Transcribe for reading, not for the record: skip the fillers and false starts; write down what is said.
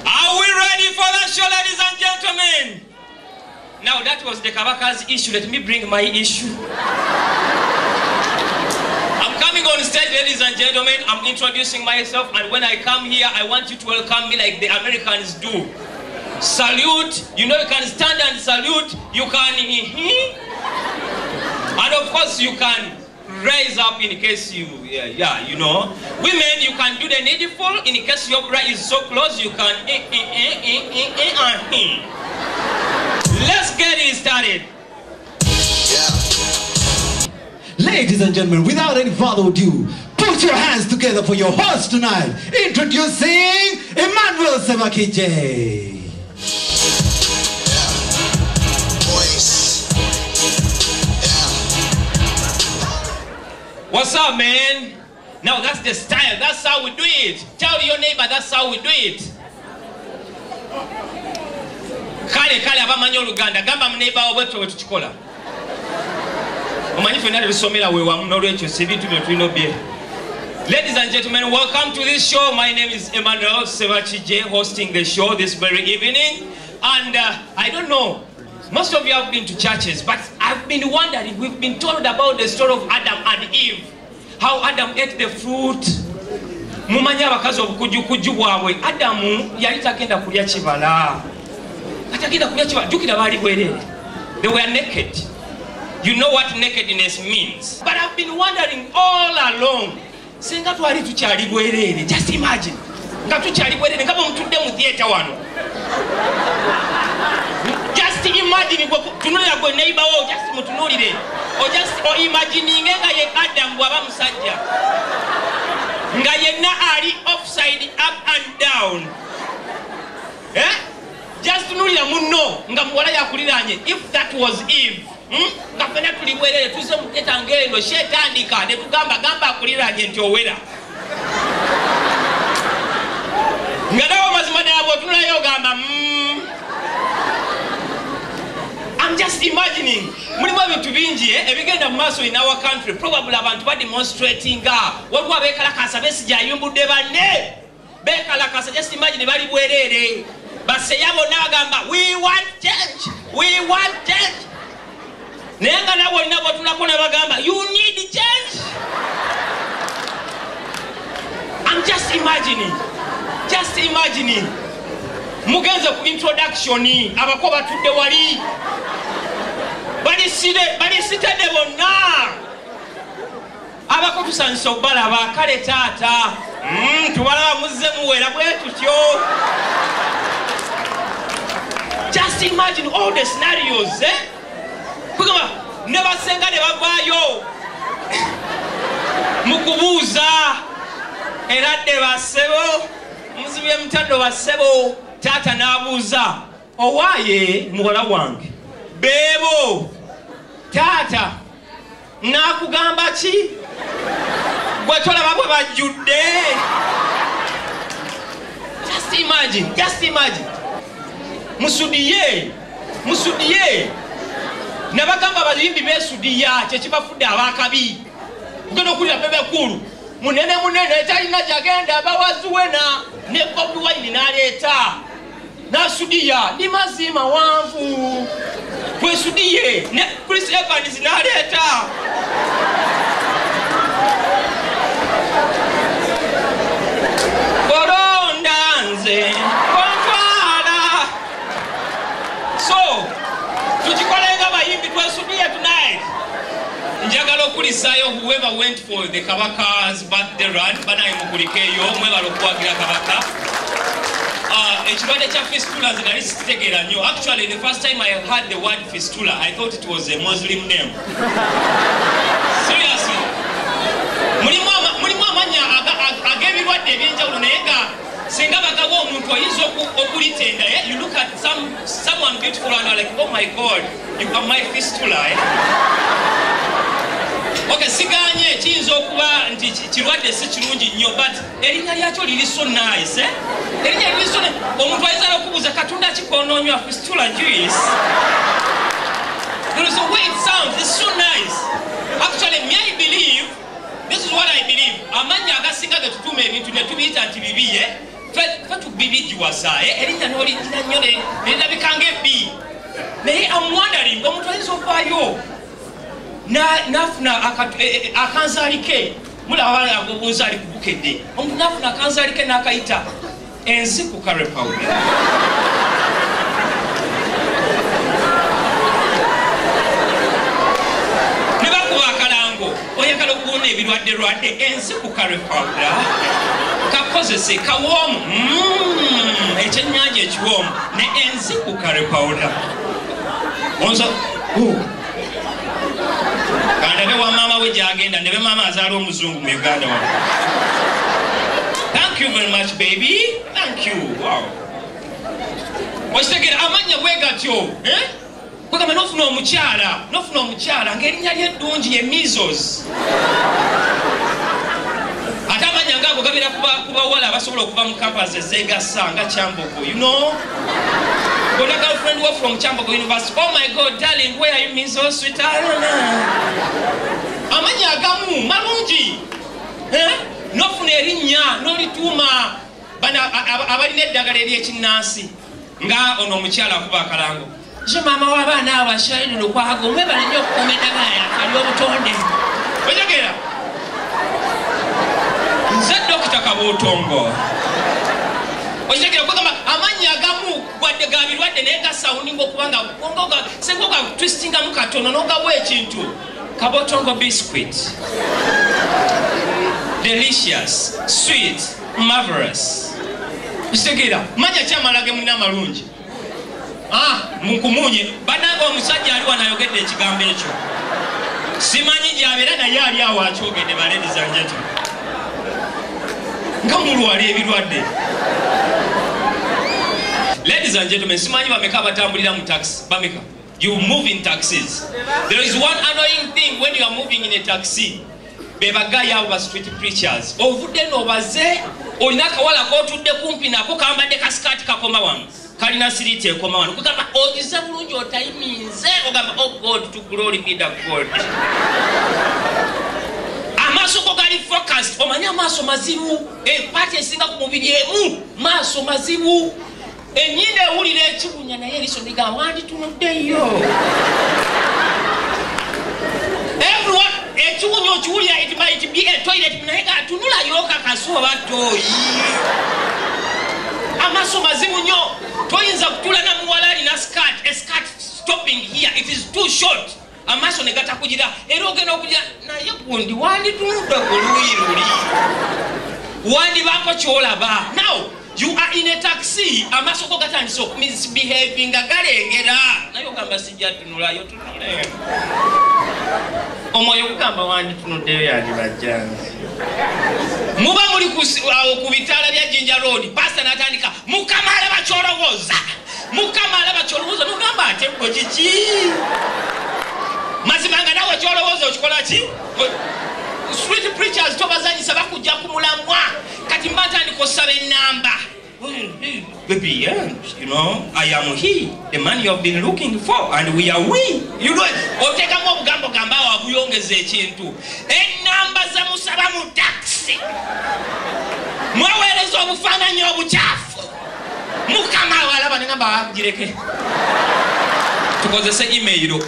Are we ready for the show, ladies and gentlemen? Now that was the Kabaka's issue. Let me bring my issue. I'm coming on stage, ladies and gentlemen. I'm introducing myself, and when I come here, I want you to welcome me like the Americans do. Salute. You know, you can stand and salute. You can and of course you can raise up in case you, you know. Women, you can do the needful in case your bra is so close. You can Let's get it started. Ladies and gentlemen, without any further ado, put your hands together for your host tonight. Introducing Ssebakigye. What's up, man? Now that's the style. That's how we do it. Tell your neighbor that's how we do it. Kale abamanyi Oluganda gamba mu neighbor obwetu bwe tukikola. Omanyi fena bisomera we wamu n'olwekyo si bintu bye tulina bye. Ladies and gentlemen, welcome to this show. My name is Ssebakigye, hosting the show this very evening. And I don't know, most of you have been to churches, but I've been wondering, we've been told about the story of Adam and Eve. How Adam ate the fruit. Mumanya abakazi obukujukuju bwabwe. Adamu yali tagenda kulya kibala. Atagenda kulya kibala. Jukira bali bwerere. They were naked. You know what nakedness means. But I've been wondering all along. Senga twali tukyali bwerere. Just imagine. Nga tukyali bwerere nga mutudde mu theater wano. Just imagine tunulira gwe neighbor wo just mutunulire. Or just imagining nga ye Adam bwaba musajja. Nga yenna ali upside up and down. Just tunulira munno nga muwala yakuliranye. If that was Eve, nga fena tuli bwerere tuze mu theater ngendo shetandika ne tugamba gamba akuliranye nti owera. Nga nawo mazima ddala bw'otunulayo ogamba I'm just imagining. Mulimu ebintu bingi ebigenda mu maaso in our country. Probably abantu ba demonstrating waliwo abeekalakasa besigya ayumbudde banne. Beekalakasa, just imagine bali bwerere. Baseya bonna bagamba we want change. We want change. Naye nga nabo olina bw'otunako ne bagamba you need change. I'm just imagining. Just imagining. Mugenze ku introduction abako batudde wali. Bali sitade bonna. Abako tusanisa obalaba kale taata. Tubalaba muzze muwera bwe tutyo. Just imagine all the scenarios, Kugamba nebasenga ne bavaayo. Mukubuuza eradde basebo. Muzibye mutaddo basebo. Tata n'abuuza owaaye muwala wange beebo taata n'akugamba ki gwe tolaba bwe bajjudde. Just imagine musudiye nabagamba abayimbi beesudiya kyekibafudde abakabi kugenda okulira bebekulu munene etalina gyagenda abawaziwena ne Bobi Wine n'aleeta n'asudiya ndi mazima wanvu kwesudiye ne Chris Evans n'aleeta koronda nze kontwala. So tukikolenga bayimbi twesudiye tonight. Njagala okulisaayo whoever went for the Kabaka's birthday run banaye mukulikeeyo mwebala okwagira Kabaka. Ekirwadde kya fistula nze nali sikitegeera nnyo. Actually the first time I heard the word fistula I thought it was a Muslim name. Seriously. Mulimu amanya ag'ebirwadde ebyenjawulo naye nga singa bagaba omuntu oyinza okulitenda. You look at someone beautiful and you're like oh my God you are my fistula. Okay, siganye kiyinza okuba nti kirwadde si kirungi nnyo but erinnya lyakyo liri so nice. Erinnya liri so nice. Omuntu ayinza n'okubuuza Katonda kikonoonywa fistula juice. There is a way it sounds. It's so nice. Actually, me I believe, this is what I believe. Amanya agasinga getutume ebintu ne to bibiji wasa erinnya n'oligira nnyo nerabika ng'ebbi naye amwandali omuntu ayinza okwayo nafuna akanzaali ke mulaba agobuuza ali kubukedde omuntu nafuna akanzaali ke n'akayita enziku curry powder ne bakuba akalango oyagala okuwona ebirwadde enziku curry powder kakozese kawoomu ekyennyanja ekiwoomu ne enziku curry powder onza kandabe wa maama we gyagenda ne be maama azaala omuzungu mu Uganda wa thank you very much baby thank you wow okitegera amanya bwe gatyo kwegamba n'ofuna omukyala ng'erinnya lye eddungi ye measles ate amanya ngaago gabeera kubawala abasobola okuva mu campus ezegasa nga Kyambogo you know got a girlfriend who from Kyambogo University. Oh my God, darling, where are you, Miss So Sweet? I don't know. Amanya agamu, malungi. Nofuna erinnya, n'olituuma bana abalina eddagala ery'ekinnansi. Nga ono omukyala akuba akalango. Je maama w'abaana abo ashairi lukwago, mwebale nnyo okukuuma eddagala yakali obutonde. Ojogera? Nze Dr. Kabootongo. Ojogera kugamba amanya agamu gwadde gabirwadde naye gasawuninga okubanga senga oga twistingamu katono n'ogawa ekintu Kabootongo biscuit delicious sweet marvelous kitegeera manya kyamalage mulina amalungi munkumunye bananga omusajja ali wanayogedde ekigambo ekyo simanyi gyabeera naye ali awo akyogedde baladies and gentlemen nga mulwala ebirwadde. Ladies and gentlemen, simanyi bameka batambulira mu taxi. Bameka. You move in taxis. There is one annoying thing when you are moving in a taxi. Beba gaya aba street preachers. Ovudde no baze olina kawala k'otudde kumpi nako kambadde kasikati kakoma wano. Kalina siriti ekoma wano. Kugamba ogize bulungi otayiminze ogamba oh God to glory be the God. Amaaso go gali focused. Omanya amaaso mazibu. Empati esinga ku mubiri emu. Maaso mazibu. Enyinde ewulira ekibunya naye eriso ndiga wanditunuddeyo. Everyone, ekibunya okiwulira it might be a toilet naye gatunulayo kakasuba toyi. Amaaso mazibu nnyo. Toyinza kutula na muwala alina a skirt stopping here. It is too short. Amaaso ne gatakugira era ogenda okugira naye gundi wanditunudde ku luuyi luli. Wandibako kyolaba. Now, you are in a taxi. Amaaso go gatandise misbehaving galengera. Naye ogamba sijja tunulayo tunule. Omwoyo gugamba wanditunuddeyo yandibajjanzi. Muba muli ku bitaala bya Jinja Road. Pastor natandika Mukama alaba kyolowooza. Mukama alaba kyolowooza. Nogamba ate gwe kiki? Mazimanga nawe kyolowooza okikola ki? Street preachers tobazanyisa bakujja ku mulamwa. Kati mbatandika osaba ennamba. Baby, you know, I am he, the man you have been looking for, and we are we. You know, otekamu obugambo gamba wabuyongeza ekintu. Ennamba za musaba mu taxi. Mwaweereza obufaananyi obukyafu. Mukama awalaba ne ngamba wagireke. Tukozese email.